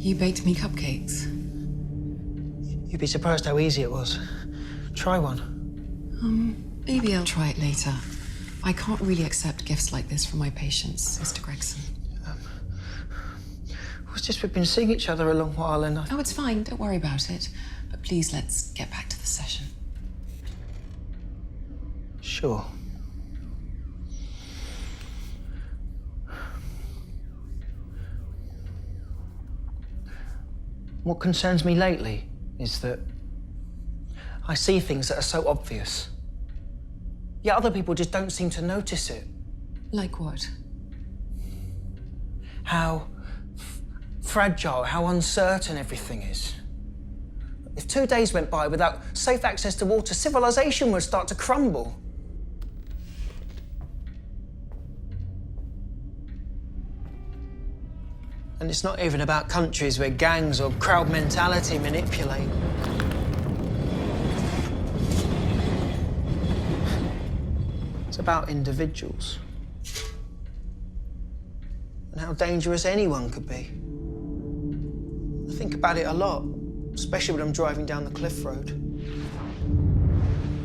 You baked me cupcakes. You'd be surprised how easy it was. Try one. Maybe I'll try it later. I can't really accept gifts like this from my patients, Mr. Gregson. It's just we've been seeing each other a long while and Oh, it's fine. Don't worry about it. But please, let's get back to the session. Sure. What concerns me lately is that I see things that are so obvious. Yet other people just don't seem to notice it. Like what? How fragile, how uncertain everything is. If 2 days went by without safe access to water, civilization would start to crumble. And it's not even about countries where gangs or crowd mentality manipulate. It's about individuals. And how dangerous anyone could be. I think about it a lot, especially when I'm driving down the cliff road.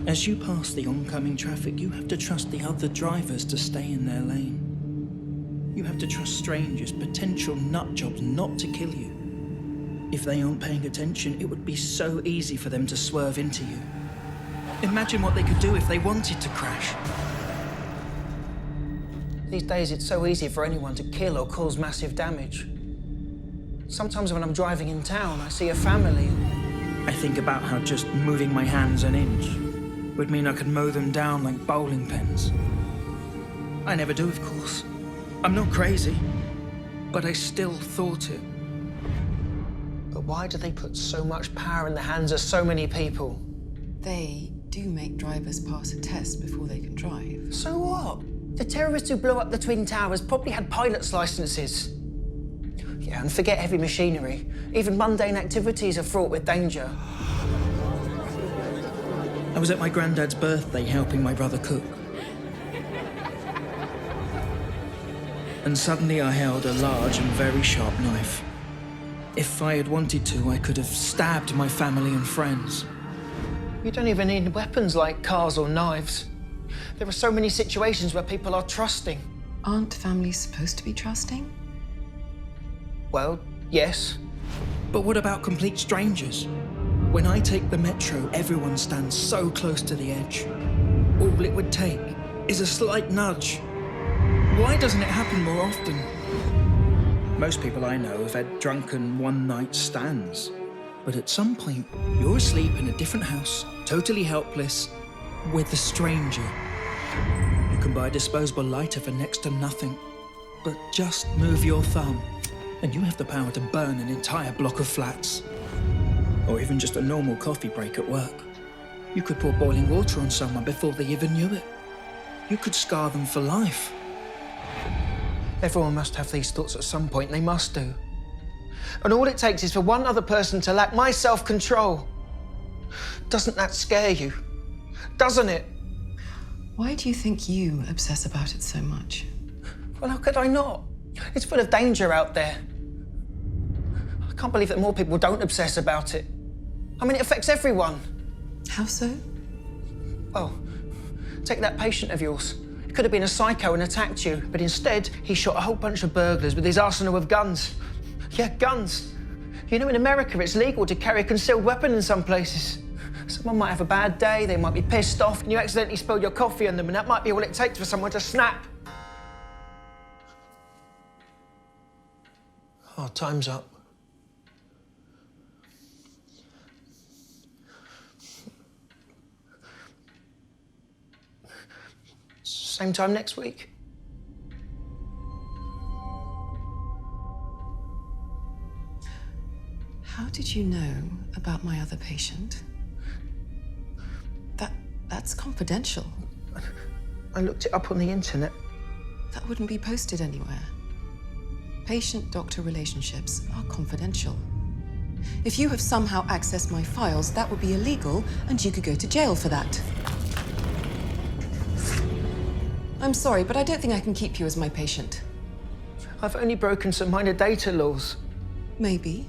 As you pass the oncoming traffic, you have to trust the other drivers to stay in their lane. You have to trust strangers, potential nutjobs, not to kill you. If they aren't paying attention, it would be so easy for them to swerve into you. Imagine what they could do if they wanted to crash. These days, it's so easy for anyone to kill or cause massive damage. Sometimes when I'm driving in town, I see a family. I think about how just moving my hands an inch would mean I could mow them down like bowling pins. I never do, of course. I'm not crazy, but I still thought it. But why do they put so much power in the hands of so many people? They do make drivers pass a test before they can drive. So what? The terrorists who blew up the Twin Towers probably had pilot's licenses. Yeah, and forget heavy machinery. Even mundane activities are fraught with danger. I was at my granddad's birthday helping my brother cook. And suddenly I held a large and very sharp knife. If I had wanted to, I could have stabbed my family and friends. You don't even need weapons like cars or knives. There are so many situations where people are trusting. Aren't families supposed to be trusting? Well, yes. But what about complete strangers? When I take the metro, everyone stands so close to the edge. All it would take is a slight nudge. Why doesn't it happen more often? Most people I know have had drunken one-night stands. But at some point, you're asleep in a different house, totally helpless, with a stranger. You can buy a disposable lighter for next to nothing. But just move your thumb, and you have the power to burn an entire block of flats. Or even just a normal coffee break at work. You could pour boiling water on someone before they even knew it. You could scar them for life. Everyone must have these thoughts at some point, they must do. And all it takes is for one other person to lack my self-control. Doesn't that scare you? Doesn't it? Why do you think you obsess about it so much? Well, how could I not? It's full of danger out there. I can't believe that more people don't obsess about it. I mean, it affects everyone. How so? Well, take that patient of yours. He could have been a psycho and attacked you, but instead, he shot a whole bunch of burglars with his arsenal of guns. Yeah, guns. You know, in America, it's legal to carry a concealed weapon in some places. Someone might have a bad day, they might be pissed off, and you accidentally spill your coffee on them, and that might be all it takes for someone to snap. Oh, time's up. Same time next week. How did you know about my other patient? That's confidential. I looked it up on the internet. That wouldn't be posted anywhere. Patient-doctor relationships are confidential. If you have somehow accessed my files, that would be illegal, and you could go to jail for that. I'm sorry, but I don't think I can keep you as my patient. I've only broken some minor data laws. Maybe.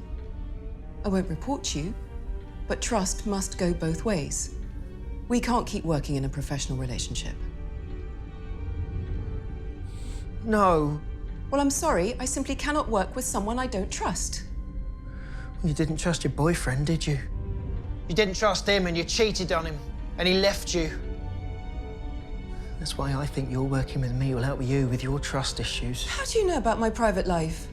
I won't report you, but trust must go both ways. We can't keep working in a professional relationship. No. Well, I'm sorry, I simply cannot work with someone I don't trust. You didn't trust your boyfriend, did you? You didn't trust him and you cheated on him and he left you. That's why I think you're working with me will help you with your trust issues. How do you know about my private life?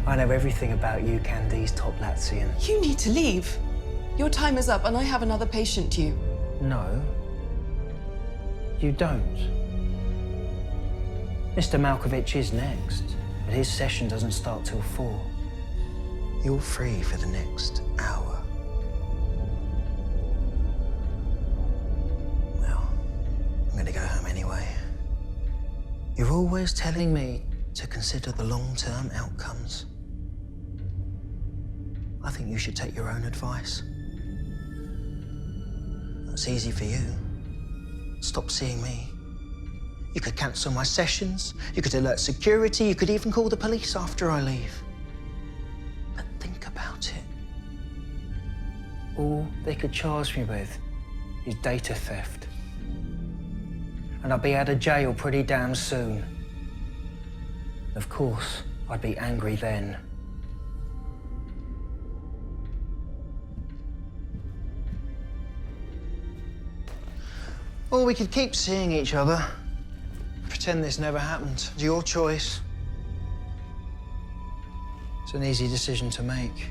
I know everything about you, Candice Toplatzian. You need to leave. Your time is up and I have another patient due. No, you don't. Mr. Malkovich is next, but his session doesn't start till 4. You're free for the next hour. Well, I'm gonna go home anyway. You're always telling me to consider the long-term outcomes. I think you should take your own advice. That's easy for you. Stop seeing me. You could cancel my sessions, you could alert security, you could even call the police after I leave. But think about it. All they could charge me with is data theft. And I'd be out of jail pretty damn soon. Of course, I'd be angry then. Or we could keep seeing each other. Pretend this never happened. It's your choice. It's an easy decision to make.